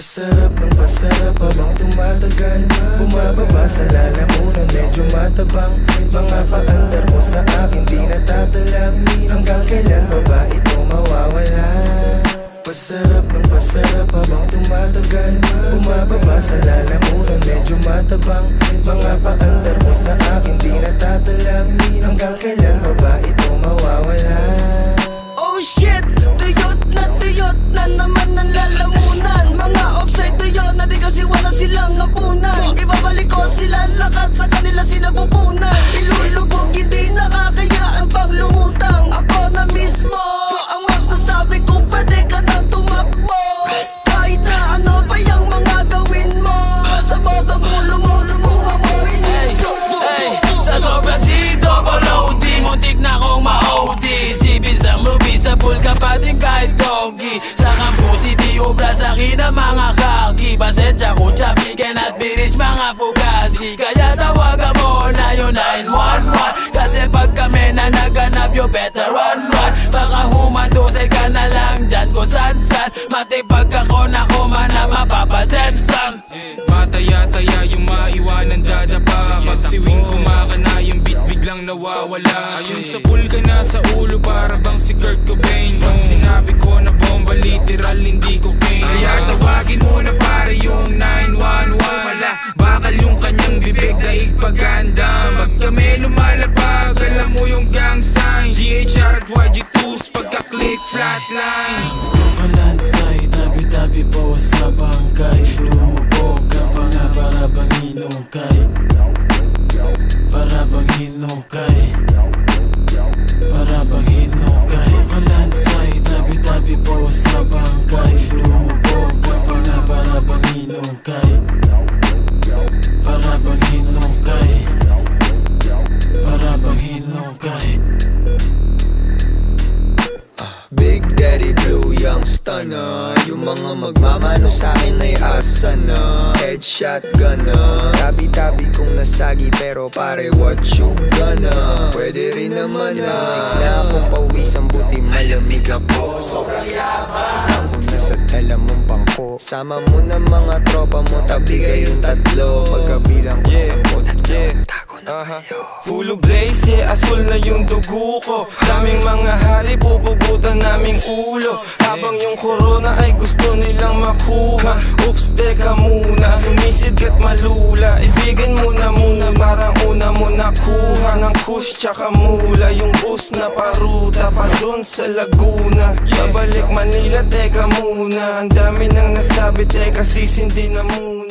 Pasarap ng pasarap habang tumatagal, bumababa sa lalamunan, medyo matabang. Mga paandar mo sa akin di natatalab, hanggang kailan ba ba ito mawawala? Pasarap ng pasarap habang tumatagal, bumababa sa lalamunan, medyo matabang. Mga paandar mo sa akin di natatalab, hanggang kailan ba ba ito mawawala? Oh shit! Tuyot na naman ang lalamunan. Mga offside tuyot na di kasi wala silang hapunan. Ibabalik ko sila lakat sa kanila sinapupunan. Ilulubog hindi nakakayaan pang lumutang. Ako na mismo ang magsasabi kung pwede ka nang tumakbo. Kahit na ano pa yung mga gawin mo, sa botong ulo mo lumuha mo inisko. Sa sobrang G-double-O-D, muntik na kong ma-OD. Sipin sa movie, sa pool ka pa din kahit doggy. Sa campus, di obra sa akin ang mga kaki. Pasensya kung chubby, cannot be rich mga fugazi. Kaya tawagan mo na yung 911, kasi pag kami na naganap, you better run. Baka humandusay ka na lang dyan kung san-san. Matipag ako na kumana, mapapademsam. Mataya-taya yung maiwanan dadapa. Pag siwing kumakana yung beat biglang nawawala. Ayun sa pool ka na sa ulo para bang si Kurt Cobain. Pag sinabi ko na bomba literal hindi cocaine. Kaya tawagin mo na pare yung 911. Wala bakal yung kanyang bibig daig paganda. Pag kami lumalapag alam mo yung gang sign. GHR at YG2s pagka-click flatline. Kalansay, tabi-tabi po sa bangkay. Lumubog ka pa nga para bang hinukay. Para bang hinukay. Para bang hinukay. Kalansay, tabi-tabi po sa bangkay. Lumubog ka pa nga para bang hinukay. Para bang hinukay. Para bang hinukay. Big Daddy Blue, young stunner. Yung mga magmamano sa'kin ay asa na. Headshot gunner. Tabi-tabi kong nasagi pero pare what you gonna. Pwede rin naman na na akong pawisang buti malamig ako. Sobrang yabang ako nasa dala mong bangko. Sama mo na mga tropa mo, tabi kayong tatlo. Pagkabilang ko sa pot, tago na kayo. Full of blaze, asul na yung dugo ko. Daming mga hari pupugutan naming ulo. Habang yung corona ay gusto nilang makuha. Oops, teka muna, sumisid ka't malula. Ibigan mo na muna, parang una mo nakuha ng kush tsaka mula. Yung bus na paruta pa dun sa Laguna. Babalik Manila, teka muna. Ang dami nang nasabi, teka sisindi na muna.